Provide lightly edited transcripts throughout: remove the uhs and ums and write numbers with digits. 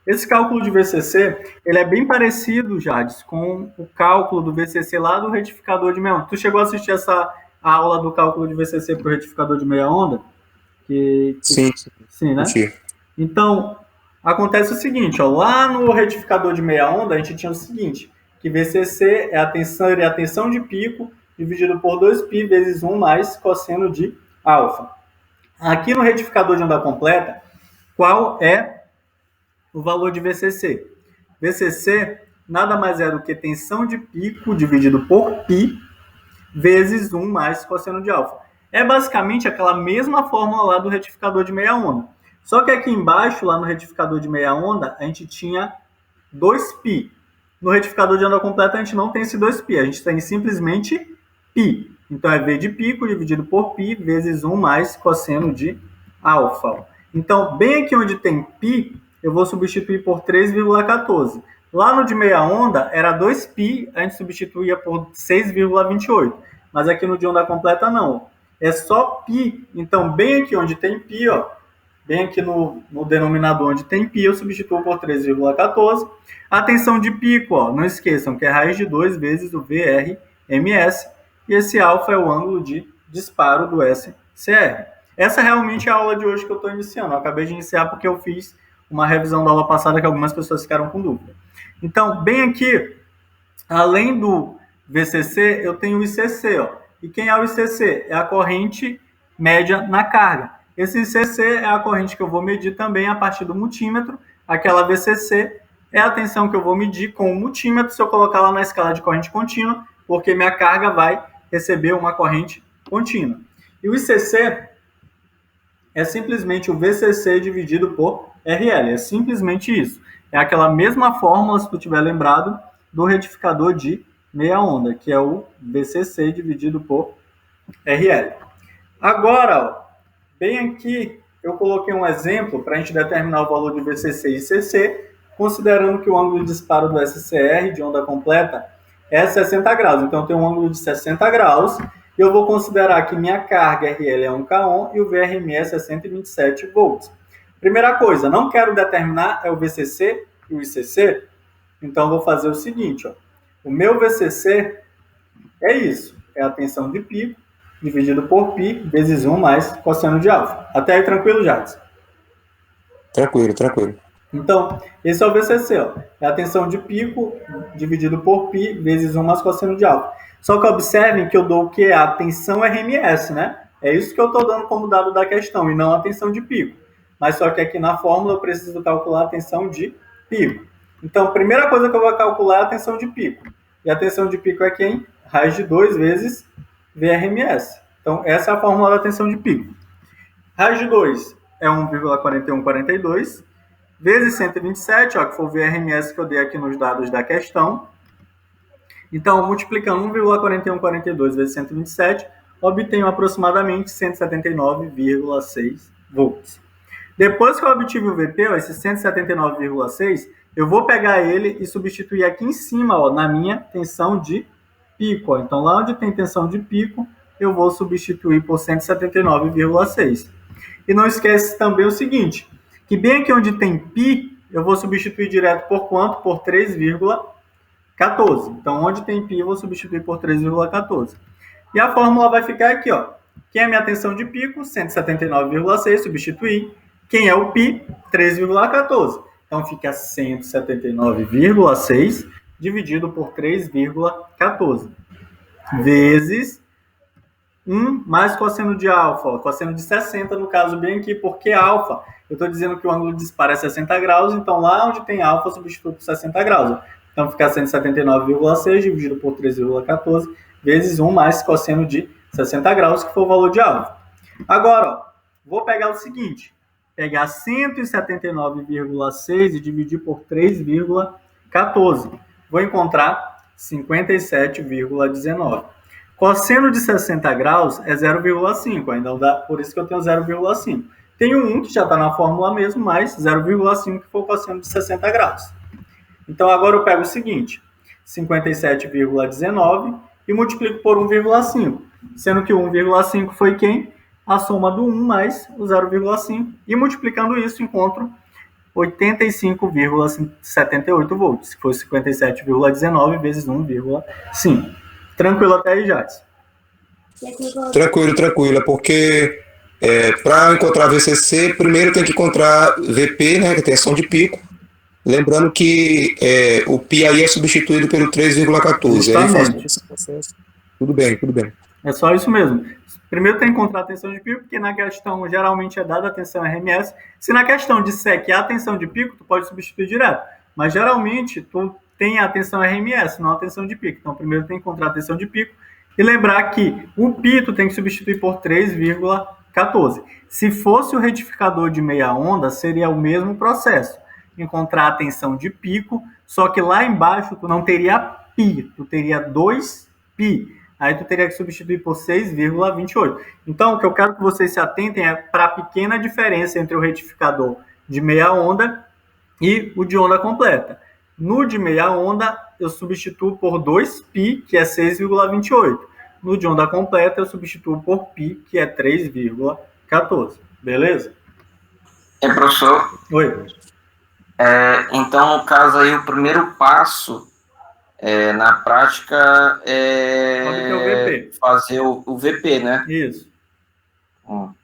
Esse cálculo de VCC, ele é bem parecido, Jades, com o cálculo do VCC lá do retificador de meia onda. Tu chegou a assistir essa aula do cálculo de VCC para o retificador de meia onda? Sim, sim, Sim, né? curti. Então, acontece o seguinte, ó, lá no retificador de meia onda, a gente tinha o seguinte, que VCC é seria a tensão de pico dividido por 2π vezes 1 mais cosseno de alfa. Aqui no retificador de onda completa, qual é o valor de VCC? VCC nada mais é do que tensão de pico dividido por π vezes 1 mais cosseno de alfa. É basicamente aquela mesma fórmula lá do retificador de meia onda. Só que aqui embaixo, lá no retificador de meia onda, a gente tinha 2π. No retificador de onda completa, a gente não tem esse 2π, a gente tem simplesmente π. Então é V de pico dividido por π vezes 1 mais cosseno de alfa. Então, bem aqui onde tem π, eu vou substituir por 3,14. Lá no de meia onda era 2π, a gente substituía por 6,28. Mas aqui no de onda completa não. É só π. Então, bem aqui onde tem π, ó, bem aqui no denominador onde tem π, eu substituo por 3,14. A tensão de pico, ó, não esqueçam que é raiz de 2 vezes o VRMS. E esse alfa é o ângulo de disparo do SCR. Essa realmente é a aula de hoje que eu estou iniciando. Eu acabei de iniciar porque eu fiz uma revisão da aula passada que algumas pessoas ficaram com dúvida. Então, bem aqui, além do VCC, eu tenho o ICC. Ó. E quem é o ICC? É a corrente média na carga. Esse ICC é a corrente que eu vou medir também a partir do multímetro. Aquela VCC é a tensão que eu vou medir com o multímetro se eu colocar lá na escala de corrente contínua, porque minha carga vai receber uma corrente contínua. E o ICC é simplesmente o VCC dividido por RL. É simplesmente isso. É aquela mesma fórmula, se tu tiver lembrado, do retificador de meia onda, que é o VCC dividido por RL. Agora, ó, bem aqui, eu coloquei um exemplo para a gente determinar o valor de VCC e ICC, considerando que o ângulo de disparo do SCR de onda completa é 60 graus. Então, eu tenho um ângulo de 60 graus e eu vou considerar que minha carga RL é 1 kΩ e o VRMS é 127 volts. Primeira coisa, não quero determinar é o VCC e o ICC, então vou fazer o seguinte, ó. O meu VCC é isso, é a tensão de pico dividido por π vezes 1 mais cosseno de alfa. Até aí tranquilo, Jades? Tranquilo, tranquilo. Então, esse é o VCC, ó. É a tensão de pico dividido por π vezes 1 mais cosseno de alfa. Só que observem que eu dou o que é a tensão RMS, né? É isso que eu estou dando como dado da questão, e não a tensão de pico. Mas só que aqui na fórmula eu preciso calcular a tensão de pico. Então, a primeira coisa que eu vou calcular é a tensão de pico. E a tensão de pico é quem? Raiz de 2 vezes VRMS. Então, essa é a fórmula da tensão de pico. Raiz de 2 é 1,4142 vezes 127, ó, que foi o VRMS que eu dei aqui nos dados da questão. Então, multiplicando 1,4142 vezes 127, obtenho aproximadamente 179,6 volts. Depois que eu obtive o VP, ó, esse 179,6, eu vou pegar ele e substituir aqui em cima, ó, na minha tensão de pico. Ó. Então, lá onde tem tensão de pico, eu vou substituir por 179,6. E não esquece também o seguinte, que bem aqui onde tem π, eu vou substituir direto por quanto? Por 3,14. Então, onde tem π, eu vou substituir por 3,14. E a fórmula vai ficar aqui, ó. Quem é a minha tensão de pico? 179,6, substituir. Quem é o π? 3,14. Então, fica 179,6 dividido por 3,14 vezes 1 mais cosseno de alfa, ó, cosseno de 60 no caso bem aqui, porque alfa, eu estou dizendo que o ângulo de disparo é 60 graus, então lá onde tem alfa eu substituo por 60 graus. Ó. Então fica 179,6 dividido por 3,14 vezes 1 mais cosseno de 60 graus, que foi o valor de alfa. Agora, ó, vou pegar o seguinte, pegar 179,6 e dividir por 3,14. Vou encontrar 57,19. Cosseno de 60 graus é 0,5, ainda dá, por isso que eu tenho 0,5. Tenho 1 que já está na fórmula mesmo, mas 0,5 que foi o cosseno de 60 graus. Então agora eu pego o seguinte, 57,19 e multiplico por 1,5, sendo que o 1,5 foi quem? A soma do 1 mais o 0,5, e multiplicando isso encontro 85,78 volts, que foi 57,19 vezes 1,5. Tranquilo até aí, Jades? Tranquilo, tranquilo, porque para encontrar VCC, primeiro tem que encontrar VP, né, que é tensão de pico. Lembrando que o pi aí é substituído pelo 3,14. Aí faz todo esse processo. Tudo bem, tudo bem. É só isso mesmo. Primeiro tem que encontrar a tensão de pico, porque na questão geralmente é dada a tensão RMS. Se na questão disser que é a tensão de pico, tu pode substituir direto. Mas geralmente tu tem a tensão RMS, não a tensão de pico. Então primeiro tem que encontrar a tensão de pico e lembrar que o pi tu tem que substituir por 3,14. Se fosse o retificador de meia onda, seria o mesmo processo. Encontrar a tensão de pico, só que lá embaixo tu não teria pi, tu teria 2π. Aí tu teria que substituir por 6,28. Então, o que eu quero que vocês se atentem é para a pequena diferença entre o retificador de meia onda e o de onda completa. No de meia onda, eu substituo por 2π, que é 6,28. No de onda completa, eu substituo por π, que é 3,14. Beleza? Professor? Oi. Então, no caso aí, o primeiro passo na prática obter o VP. Fazer o VP, né? Isso.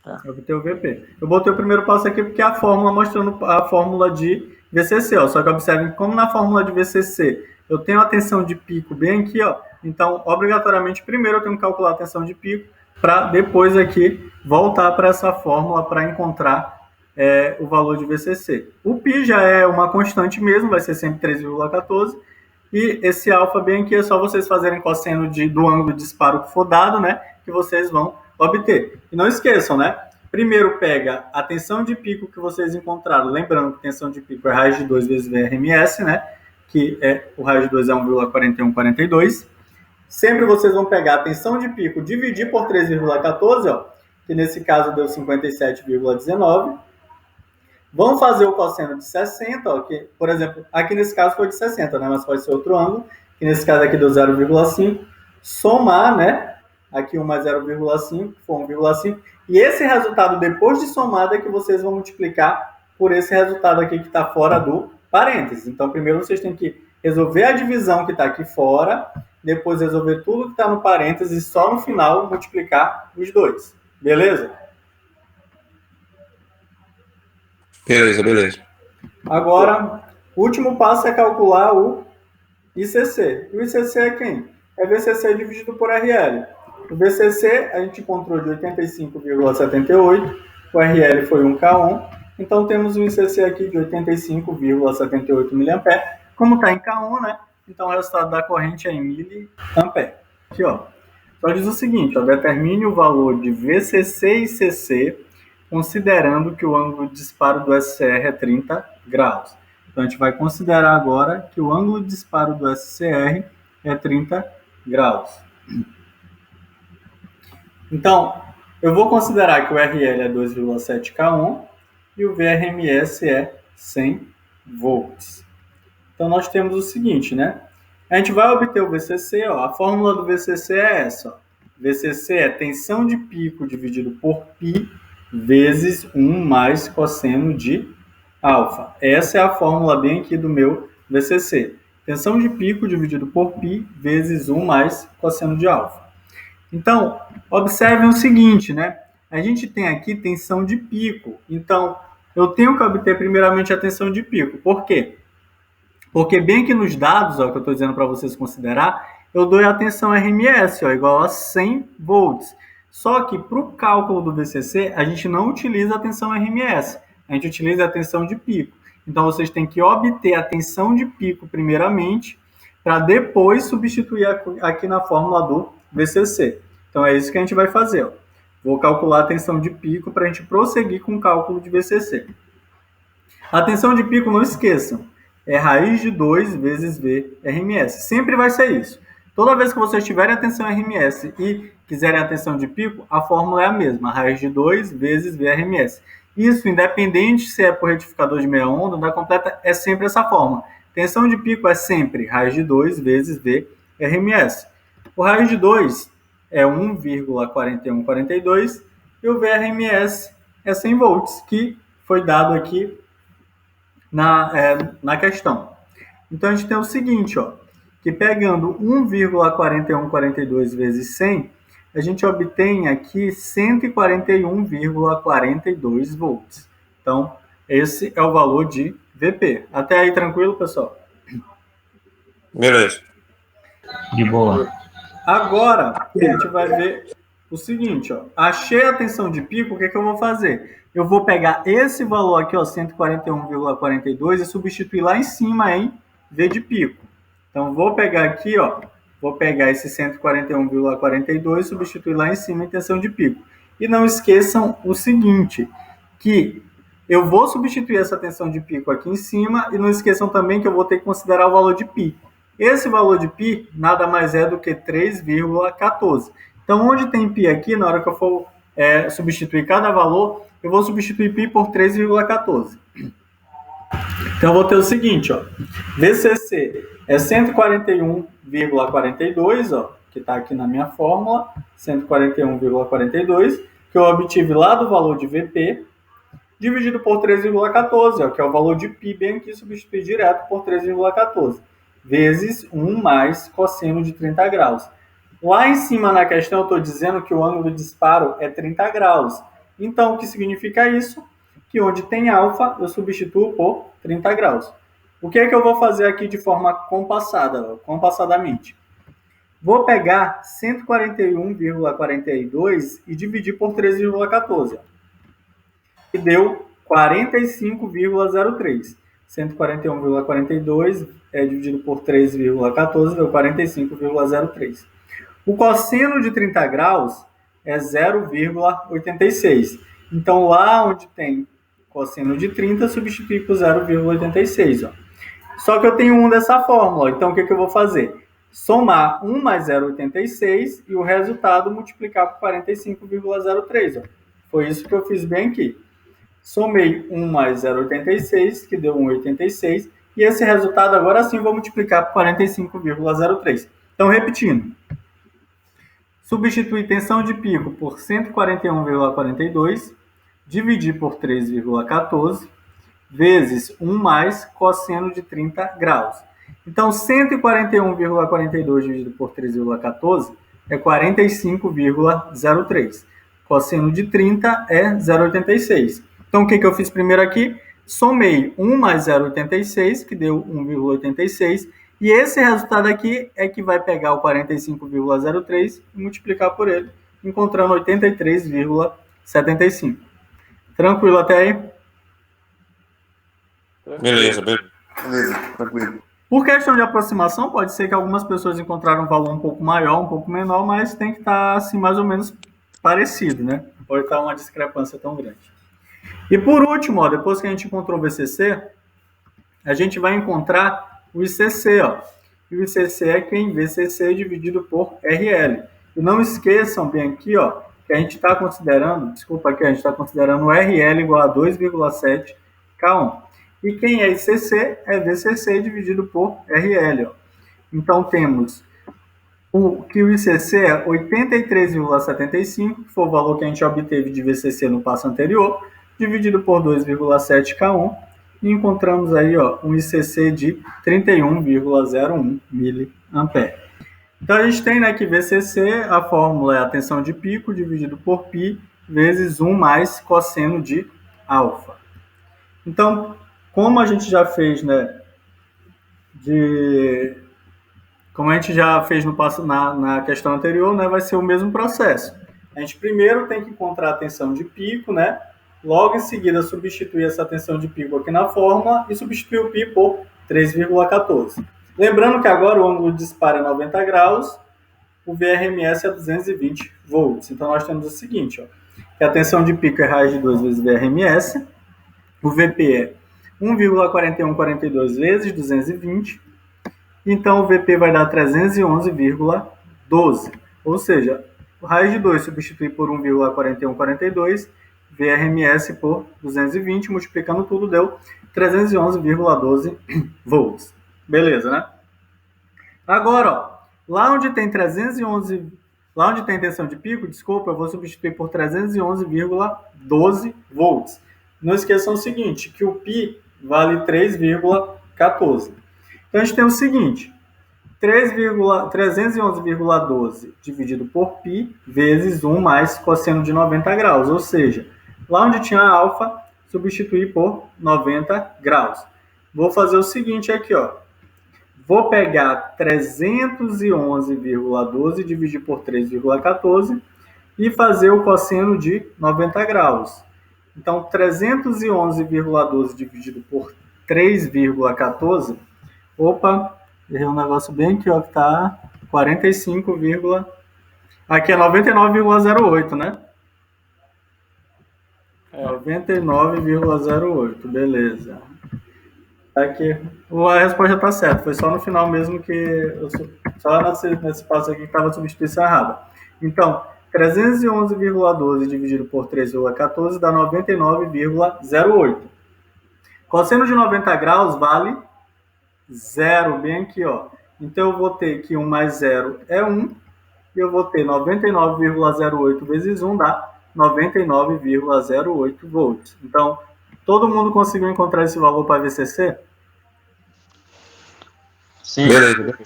Tá. Obter o VP. Eu botei o primeiro passo aqui porque é a fórmula mostrando a fórmula de VCC, ó. Só que observem como na fórmula de VCC eu tenho a tensão de pico bem aqui, ó. Então, obrigatoriamente, primeiro eu tenho que calcular a tensão de pico para depois aqui voltar para essa fórmula para encontrar o valor de VCC. O π já é uma constante mesmo, vai ser sempre 3,14. E esse alfa bem aqui é só vocês fazerem cosseno do ângulo de disparo que for dado, né? Que vocês vão obter. E não esqueçam, né? Primeiro pega a tensão de pico que vocês encontraram. Lembrando que tensão de pico é raiz de 2 vezes VRMS, né? Que o raiz de 2 é 1,4142. Sempre vocês vão pegar a tensão de pico, dividir por 3,14, ó, que nesse caso deu 57,19. Vão fazer o cosseno de 60, ó, que, por exemplo, aqui nesse caso foi de 60, né? Mas pode ser outro ângulo, que nesse caso aqui deu 0,5. Somar, né? Aqui 1 mais 0,5, for 1,5. E esse resultado, depois de somado, é que vocês vão multiplicar por esse resultado aqui que está fora do parênteses. Então, primeiro vocês têm que resolver a divisão que está aqui fora, depois resolver tudo que está no parênteses e só no final multiplicar os dois. Beleza? Beleza. Agora, o último passo é calcular o ICC. O ICC é quem? É VCC dividido por RL. O VCC a gente encontrou de 85,78, o RL foi 1K1, então temos um ICC aqui de 85,78 mA. Como está em K1, né? Então o resultado da corrente é em miliampere. Aqui, ó. Só diz o seguinte, ó, determine o valor de VCC e ICC considerando que o ângulo de disparo do SCR é 30 graus. Então, a gente vai considerar agora que o ângulo de disparo do SCR é 30 graus. Então, eu vou considerar que o RL é 2,7 K1 e o VRMS é 100 volts. Então, nós temos o seguinte, né? A gente vai obter o VCC, ó. A fórmula do VCC é essa, ó. VCC é tensão de pico dividido por π vezes 1 mais cosseno de alfa. Essa é a fórmula bem aqui do meu VCC. Tensão de pico dividido por π vezes 1 mais cosseno de alfa. Então, observem o seguinte, né? A gente tem aqui tensão de pico. Então, eu tenho que obter primeiramente a tensão de pico. Por quê? Porque bem aqui nos dados, ó, que eu estou dizendo para vocês considerar, eu dou a tensão RMS, ó, igual a 100 volts. Só que para o cálculo do VCC, a gente não utiliza a tensão RMS, a gente utiliza a tensão de pico. Então, vocês têm que obter a tensão de pico primeiramente, para depois substituir aqui na fórmula do VCC. Então, é isso que a gente vai fazer. Ó. Vou calcular a tensão de pico para a gente prosseguir com o cálculo de VCC. A tensão de pico, não esqueçam, é raiz de 2 vezes VRMS. Sempre vai ser isso. Toda vez que vocês tiverem a tensão RMS e quiserem a tensão de pico, a fórmula é a mesma, raiz de 2 vezes VRMS. Isso, independente se é por retificador de meia onda, onda completa, é sempre essa fórmula. Tensão de pico é sempre raiz de 2 vezes VRMS. O raiz de 2 é 1,4142 e o VRMS é 100 volts, que foi dado aqui na questão. Então, a gente tem o seguinte, ó, que pegando 1,4142 vezes 100, a gente obtém aqui 141,42 volts. Então, esse é o valor de VP. Até aí, tranquilo, pessoal? Beleza. De boa. Agora, a gente vai ver o seguinte, ó. Achei a tensão de pico, o que eu vou fazer? Eu vou pegar esse valor aqui, ó, 141,42 e substituir lá em cima em V de pico. Então, vou pegar aqui, ó, vou pegar esse 141,42 e substituir lá em cima em tensão de pico. E não esqueçam o seguinte, que eu vou substituir essa tensão de pico aqui em cima e não esqueçam também que eu vou ter que considerar o valor de π. Esse valor de π nada mais é do que 3,14. Então, onde tem π aqui, na hora que eu for substituir cada valor, eu vou substituir π por 3,14. Então, eu vou ter o seguinte, ó, VCC é 141,42, ó, que está aqui na minha fórmula, 141,42, que eu obtive lá do valor de VP, dividido por 3,14, ó, que é o valor de π bem aqui, substituir direto por 3,14, vezes 1 mais cosseno de 30 graus. Lá em cima na questão eu estou dizendo que o ângulo de disparo é 30 graus. Então, o que significa isso? Que onde tem alfa, eu substituo por 30 graus. O que é que eu vou fazer aqui de forma compassadamente? Vou pegar 141,42 e dividir por 3,14. E deu 45,03. 141,42 dividido por 3,14 deu 45,03. O cosseno de 30 graus é 0,86. Então, lá onde tem cosseno de 30, substitui por 0,86. Só que eu tenho 1 dessa fórmula. Então, o que eu vou fazer? Somar 1 mais 0,86 e o resultado multiplicar por 45,03. Foi isso que eu fiz bem aqui. Somei 1 mais 0,86, que deu 1,86. E esse resultado, agora sim, vou multiplicar por 45,03. Então, repetindo. Substituir tensão de pico por 141,42, dividir por 3,14, vezes 1 mais cosseno de 30 graus. Então, 141,42 dividido por 3,14 é 45,03. Cosseno de 30 é 0,86. Então, o que eu fiz primeiro aqui? Somei 1 mais 0,86, que deu 1,86, e esse resultado aqui é que vai pegar o 45,03 e multiplicar por ele, encontrando 83,75. Tranquilo até aí? Beleza. Tranquilo. Por questão de aproximação, pode ser que algumas pessoas encontraram um valor um pouco maior, um pouco menor, mas tem que estar assim, mais ou menos parecido, né? Pode estar uma discrepância tão grande. E por último, ó, depois que a gente encontrou o VCC, a gente vai encontrar o ICC, ó. E o ICC é quem? VCC dividido por RL. E não esqueçam bem aqui, ó, que a gente está considerando, a gente está considerando o RL igual a 2,7 K1. E quem é ICC é VCC dividido por RL, ó. Então temos que o ICC é 83,75, que foi o valor que a gente obteve de VCC no passo anterior, dividido por 2,7 K1. E encontramos aí, ó, um ICC de 31,01 mA. Então, a gente tem, né, que VCC, a fórmula é a tensão de pico dividido por π vezes 1 mais cosseno de alfa. Então, como a gente já fez, né, como a gente já fez na questão anterior, né, vai ser o mesmo processo. A gente primeiro tem que encontrar a tensão de pico, né? Logo em seguida, substituir essa tensão de pico aqui na fórmula e substituir o π por 3,14. Lembrando que agora o ângulo de disparo é 90 graus, o VRMS é 220 volts. Então, nós temos o seguinte, ó, que a tensão de pico é raiz de 2 vezes VRMS, o VP é 1,4142 vezes 220, então o VP vai dar 311,12. Ou seja, o raiz de 2 substitui por 1,4142, VRMS por 220, multiplicando tudo, deu 311,12 volts. Beleza, né? Agora, ó, lá onde tem tensão de pico, eu vou substituir por 311,12 volts. Não esqueçam o seguinte, que o π vale 3,14. Então, a gente tem o seguinte, 311,12 dividido por π vezes 1 mais cosseno de 90 graus, ou seja, lá onde tinha alfa, substituir por 90 graus. Vou fazer o seguinte aqui, ó. Vou pegar 311,12 dividir por 3,14 e fazer o cosseno de 90 graus. Então, 311,12 dividido por 3,14, opa, errei um negócio bem aqui, ó, que tá 45, aqui é 99,08, né? 99,08, beleza. Aqui, a resposta está certa, foi só no final mesmo que só nesse passo aqui que estava a substituição errada. Então, 311,12 dividido por 3,14 dá 99,08. Cosseno de 90 graus vale 0, bem aqui, ó. Então, eu vou ter que 1 mais 0 é 1, e eu vou ter 99,08 vezes 1 dá 99,08 volts. Então, todo mundo conseguiu encontrar esse valor para VCC? Sim. Beleza.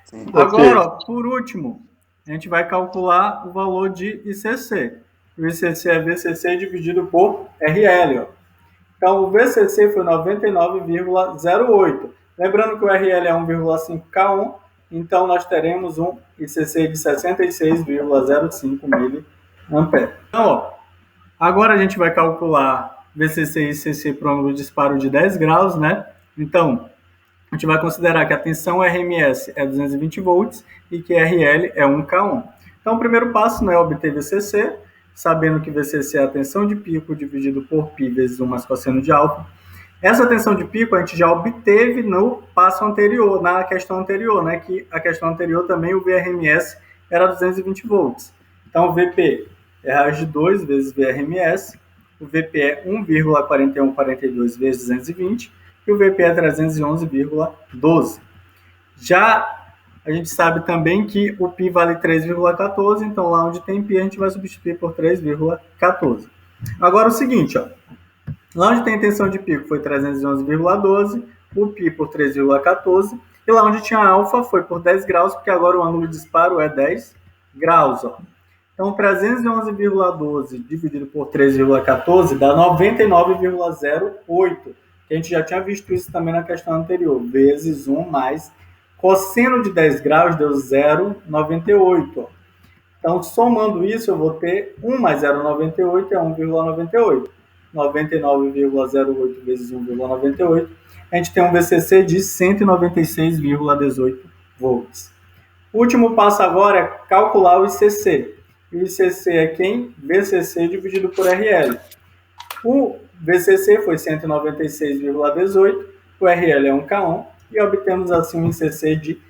Sim. Agora, ó, por último, a gente vai calcular o valor de ICC. O ICC é VCC dividido por RL. Ó. Então, o VCC foi 99,08. Lembrando que o RL é 1,5 K1, então nós teremos um ICC de 66,05 mA. Então, ó, agora a gente vai calcular VCC e ICC para um ângulo de disparo de 10 graus, né? Então, a gente vai considerar que a tensão RMS é 220 volts e que RL é 1 K1. Então, o primeiro passo, né, é obter VCC, sabendo que VCC é a tensão de pico dividido por π vezes 1 mais cosseno de alfa. Essa tensão de pico a gente já obteve no passo anterior, na questão anterior, né, que a questão anterior também o VRMS era 220 volts. Então, o VP é raiz de 2 vezes VRMS, o VP é 1,4142 vezes 220, e o VP é 311,12. Já a gente sabe também que o π vale 3,14, então lá onde tem π a gente vai substituir por 3,14. Agora o seguinte, ó, lá onde tem tensão de pico foi 311,12, o π por 3,14, e lá onde tinha alfa foi por 10 graus, porque agora o ângulo de disparo é 10 graus. Ó. Então 311,12 dividido por 3,14 dá 99,08. A gente já tinha visto isso também na questão anterior, vezes 1 mais cosseno de 10 graus deu 0,98. Então, somando isso, eu vou ter 1 mais 0,98 é 1,98. 99,08 vezes 1,98, a gente tem um VCC de 196,18 volts. O último passo agora é calcular o ICC. O ICC é quem? VCC dividido por RL. O VCC foi 196,18, o RL é 1 K1, e obtemos assim um ICC de